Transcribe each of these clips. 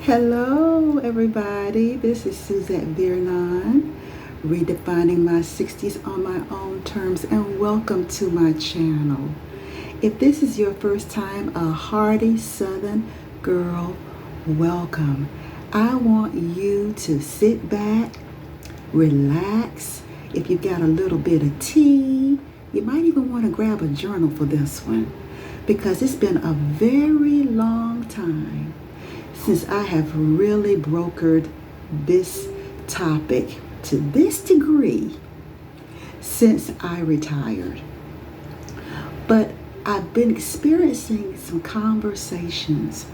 Hello, everybody. This is Suzette Biernon, redefining my 60s on my own terms, and welcome to my channel. If this is your first time, a hearty Southern girl, welcome. I want you to sit back, relax. If you've got a little bit of tea, you might even want to grab a journal for this one, because it's been a very long time since I have really brokered this topic to this degree since I retired. But I've been experiencing some conversations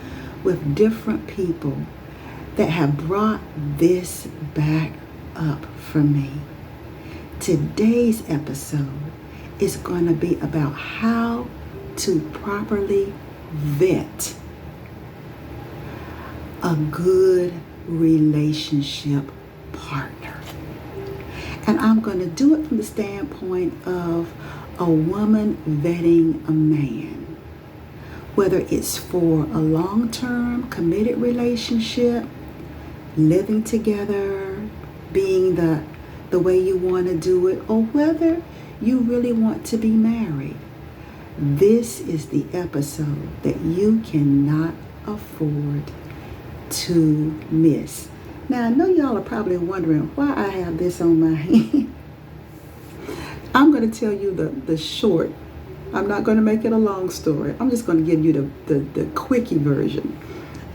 with different people that have brought this back up for me. Today's episode is going to be about how to properly vet a good relationship partner. And I'm going to do it from the standpoint of a woman vetting a man, whether it's for a long-term committed relationship, living together, being the way you want to do it, or whether you really want to be married. This is the episode that you cannot afford to miss. Now, I know y'all are probably wondering why I have this on my hand. I'm going to tell you the short. I'm not going to make it a long story. I'm just going to give you the quickie version.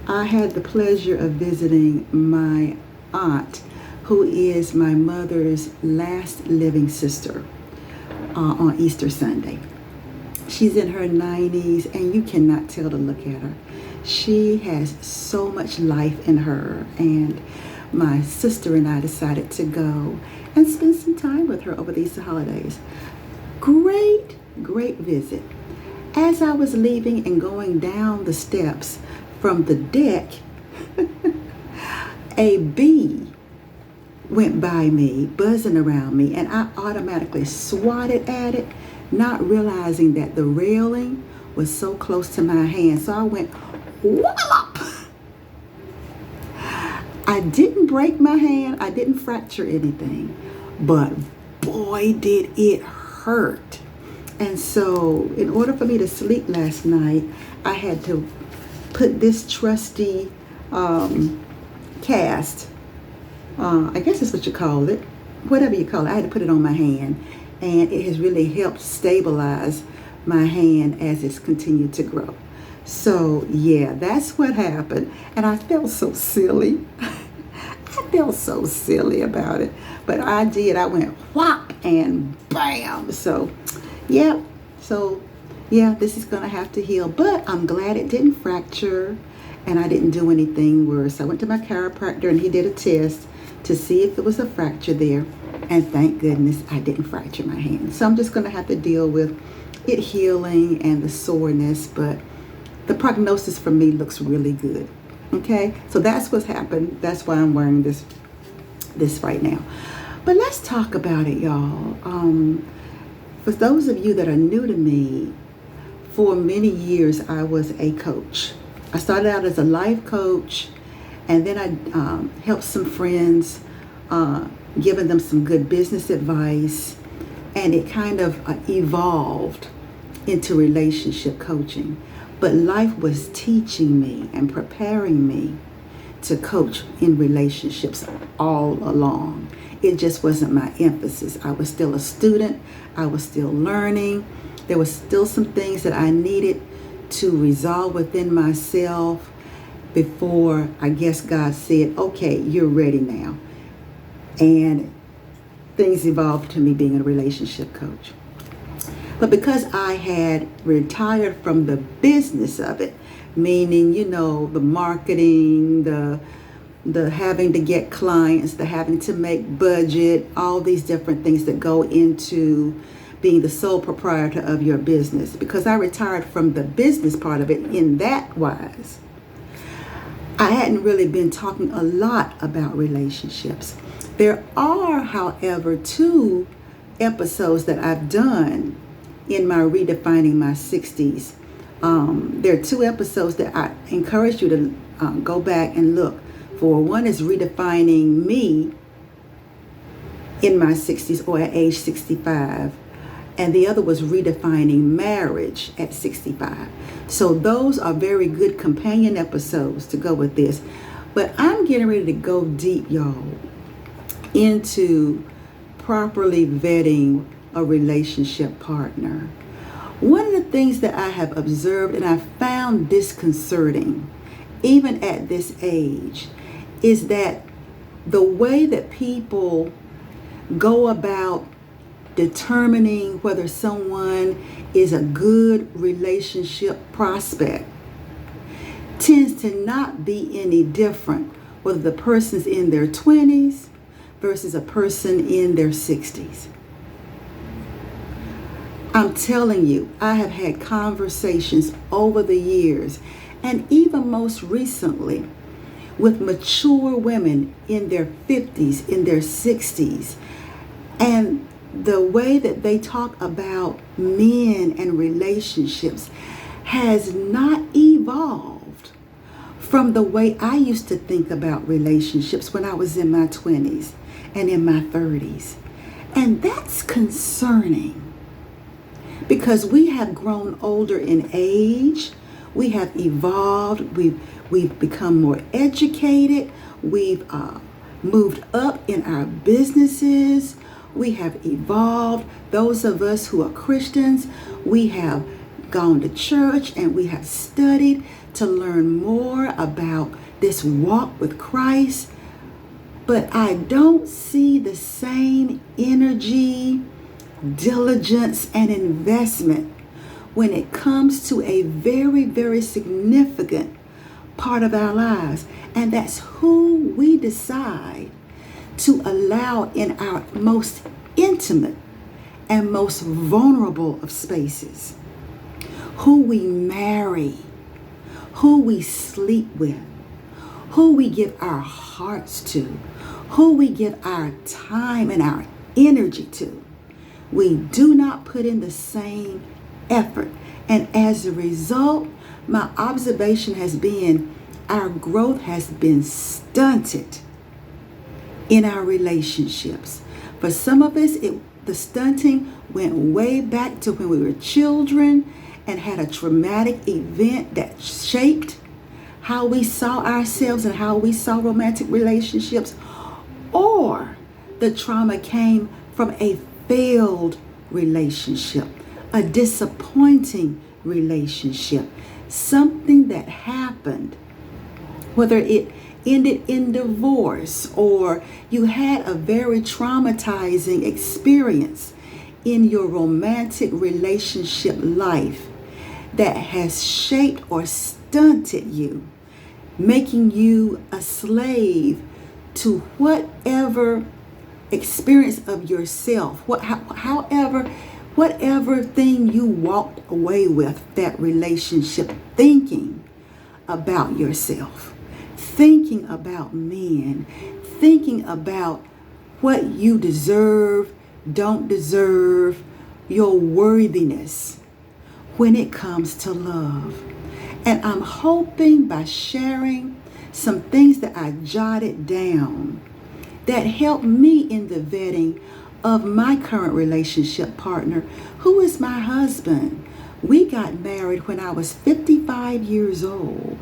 I had the pleasure of visiting my aunt, who is my mother's last living sister, on Easter Sunday. She's in her 90s, and you cannot tell to look at her. She has so much life in her, and my sister and I decided to go and spend some time with her over these holidays. Great visit. As I was leaving and going down the steps from the deck, a bee went by me, buzzing around me, and I automatically swatted at it, not realizing that the railing was so close to my hand. So I went wallop. I didn't break my hand. I didn't fracture anything, but boy, did it hurt. And so in order for me to sleep last night, I had to put this trusty cast, I guess that's what you call it, whatever you call it. I had to put it on my hand, and it has really helped stabilize my hand as it's continued to grow. So yeah, that's what happened. And I felt so silly. I felt so silly about it. But I did. I went whop and bam. So yeah. This is going to have to heal. But I'm glad it didn't fracture and I didn't do anything worse. I went to my chiropractor and he did a test to see if there was a fracture there. And thank goodness I didn't fracture my hand. So I'm just going to have to deal with it healing and the soreness. But the prognosis for me looks really good. Okay, so that's what's happened. That's why I'm wearing this right now. But let's talk about it, y'all. For those of you that are new to me, for many years I was a coach. I started out as a life coach, and then I helped some friends, giving them some good business advice, and it kind of evolved into relationship coaching. But life was teaching me and preparing me to coach in relationships all along. It just wasn't my emphasis. I was still a student. I was still learning. There was still some things that I needed to resolve within myself before I guess God said, okay, you're ready now. And things evolved to me being a relationship coach. But because I had retired from the business of it, meaning, the marketing, the having to get clients, the having to make budget, all these different things that go into being the sole proprietor of your business. Because I retired from the business part of it in that wise, I hadn't really been talking a lot about relationships. There are, however, 2 episodes that I've done in my Redefining My 60s. There are 2 episodes that I encourage you go back and look for. One is redefining me in my 60s or at age 65. And the other was redefining marriage at 65. So those are very good companion episodes to go with this. But I'm getting ready to go deep, y'all, into properly vetting a relationship partner. One of the things that I have observed and I found disconcerting, even at this age, is that the way that people go about determining whether someone is a good relationship prospect tends to not be any different whether the person's in their 20s versus a person in their 60s. I'm telling you, I have had conversations over the years, and even most recently, with mature women in their 50s, in their 60s, and the way that they talk about men and relationships has not evolved from the way I used to think about relationships when I was in my 20s and in my 30s. And that's concerning because we have grown older in age, we have evolved, we've become more educated, we've moved up in our businesses, we have evolved. Those of us who are Christians, we have gone to church and we have studied to learn more about this walk with Christ. But I don't see the same energy, diligence, and investment when it comes to a very, very significant part of our lives. And that's who we decide to allow in our most intimate and most vulnerable of spaces. Who we marry, who we sleep with, who we give our hearts to, who we give our time and our energy to. We do not put in the same effort. And as a result, my observation has been our growth has been stunted in our relationships. For some of us, the stunting went way back to when we were children and had a traumatic event that shaped how we saw ourselves and how we saw romantic relationships, or the trauma came from a failed relationship, a disappointing relationship, something that happened, whether it ended in divorce or you had a very traumatizing experience in your romantic relationship life that has shaped or stunted you, making you a slave to whatever experience of yourself, whatever thing you walked away with that relationship, thinking about yourself, thinking about men, thinking about what you deserve, don't deserve, your worthiness when it comes to love. And I'm hoping by sharing some things that I jotted down that helped me in the vetting of my current relationship partner, who is my husband. We got married when I was 55 years old.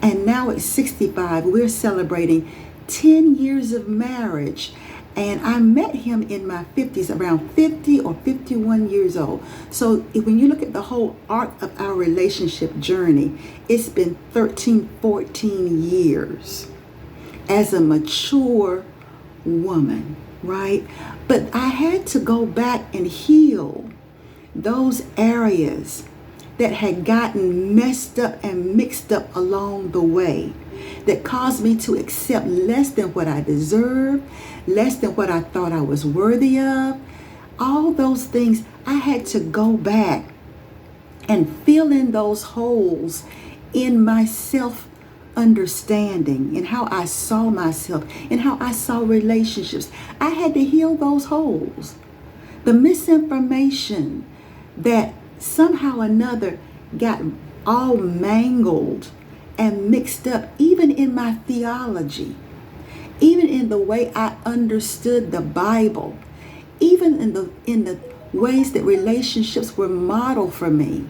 And now at 65, we're celebrating 10 years of marriage. And I met him in my 50s, around 50 or 51 years old. So when you look at the whole arc of our relationship journey, it's been 13, 14 years as a mature woman, right? But I had to go back and heal those areas that had gotten messed up and mixed up along the way, that caused me to accept less than what I deserved, less than what I thought I was worthy of. All those things, I had to go back and fill in those holes in my self-understanding, in how I saw myself, in how I saw relationships. I had to heal those holes. The misinformation that somehow or another got all mangled and mixed up even in my theology, even in the way I understood the Bible, even in the ways that relationships were modeled for me.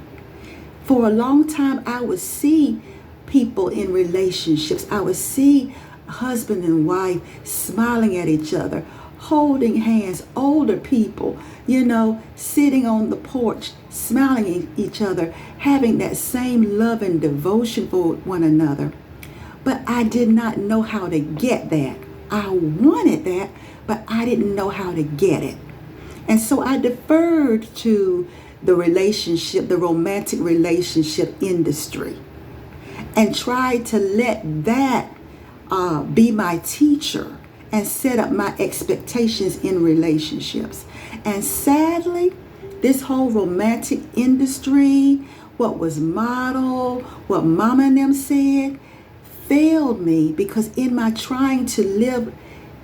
For a long time, I would see people in relationships. I would see husband and wife smiling at each other, holding hands, older people, sitting on the porch, smiling at each other, having that same love and devotion for one another. But I did not know how to get that. I wanted that, but I didn't know how to get it. And so I deferred to the romantic relationship industry, and tried to let that be my teacher and set up my expectations in relationships. And sadly, this whole romantic industry, what was modeled, what mama and them said, failed me, because in my trying to live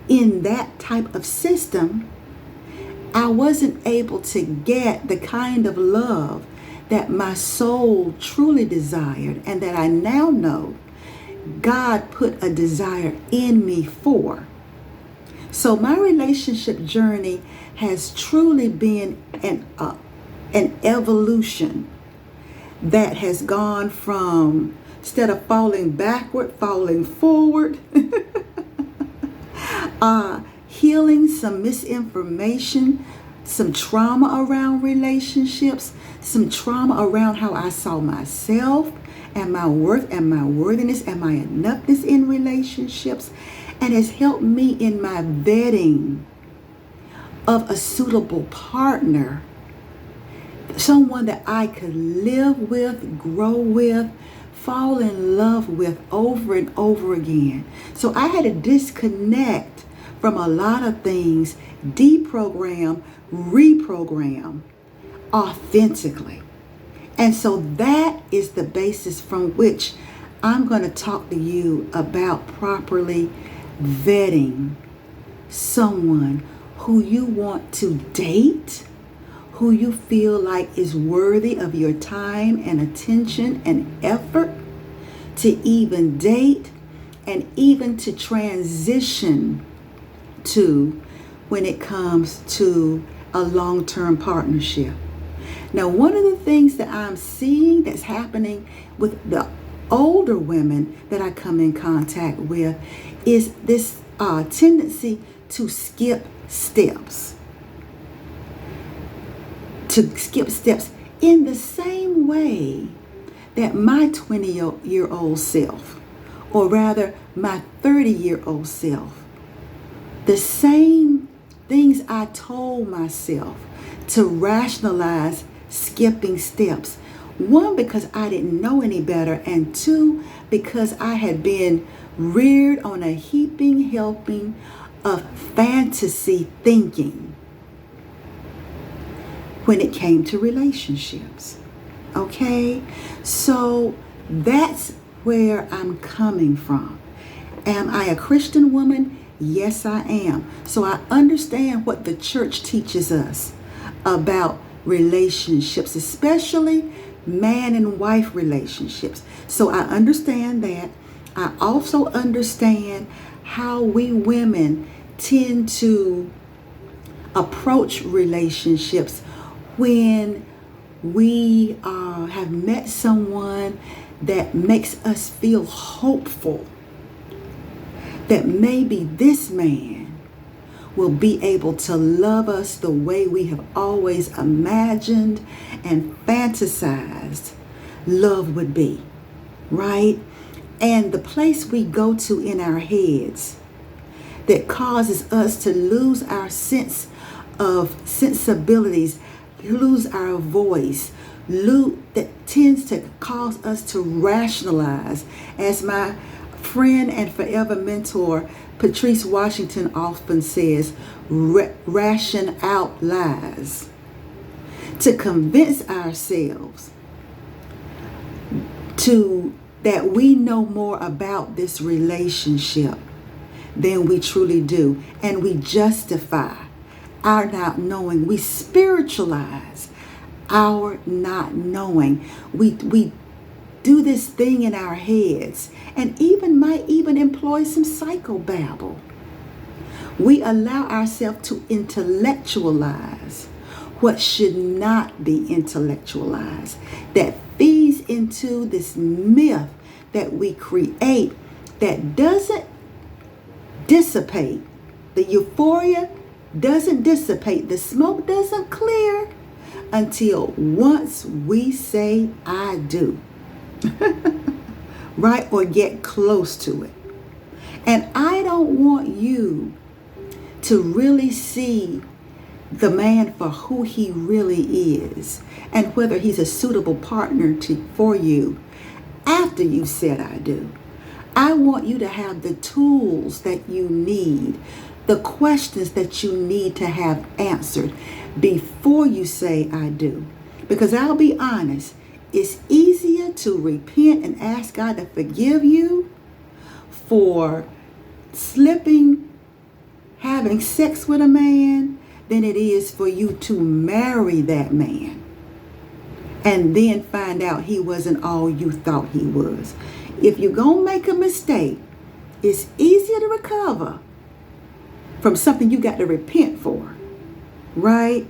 in that type of system, I wasn't able to get the kind of love that my soul truly desired, and that I now know God put a desire in me for. So my relationship journey has truly been an evolution that has gone from, instead of falling backward, falling forward, healing some misinformation, some trauma around relationships, some trauma around how I saw myself and my worth and my worthiness and my enoughness in relationships, and has helped me in my vetting of a suitable partner, someone that I could live with, grow with, fall in love with over and over again. So I had to disconnect from a lot of things, deprogram, reprogram authentically. And so that is the basis from which I'm going to talk to you about properly vetting someone who you want to date, who you feel like is worthy of your time and attention and effort to even date, and even to transition to when it comes to a long-term partnership. Now, one of the things that I'm seeing that's happening with the older women that I come in contact with is this tendency to skip steps. To skip steps in the same way that my 20-year-old self, or rather my 30-year-old self, the same things I told myself to rationalize skipping steps. One, because I didn't know any better, and two, because I had been reared on a heaping helping of fantasy thinking when it came to relationships. Okay? So that's where I'm coming from. Am I a Christian woman? Yes, I am. So I understand what the church teaches us about relationships, especially man and wife relationships. So I understand that. I also understand how we women tend to approach relationships when we have met someone that makes us feel hopeful that maybe this man will be able to love us the way we have always imagined and fantasized love would be, right? And the place we go to in our heads that causes us to lose our sense of sensibilities, lose our voice, that tends to cause us to rationalize, as my friend and forever mentor Patrice Washington often says, ration out lies, to convince ourselves that we know more about this relationship than we truly do, and we justify our not knowing. We spiritualize our not knowing. We do this thing in our heads, and even might even employ some psychobabble. We allow ourselves to intellectualize what should not be intellectualized, that feeds into this myth that we create that doesn't dissipate. The euphoria doesn't dissipate. The smoke doesn't clear until once we say, I do. Right? Or get close to it. And I don't want you to really see the man for who he really is and whether he's a suitable partner for you after you said I do. I want you to have the tools that you need, the questions that you need to have answered before you say I do. Because I'll be honest, it's easier to repent and ask God to forgive you for slipping, having sex with a man, than it is for you to marry that man and then find out he wasn't all you thought he was. If you're going to make a mistake, it's easier to recover from something you got to repent for, right?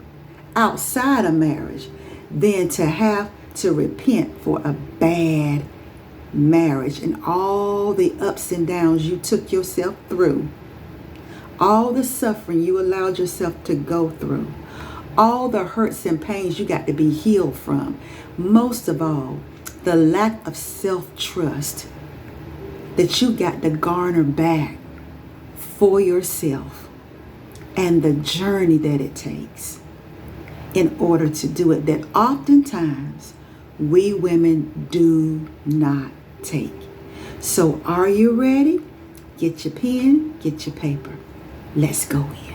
Outside of marriage, than to have to repent for a bad marriage and all the ups and downs you took yourself through. All the suffering you allowed yourself to go through. All the hurts and pains you got to be healed from. Most of all, the lack of self-trust that you got to garner back for yourself. And the journey that it takes in order to do it, that oftentimes we women do not take. So are you ready? Get your pen, get your paper. Let's go in.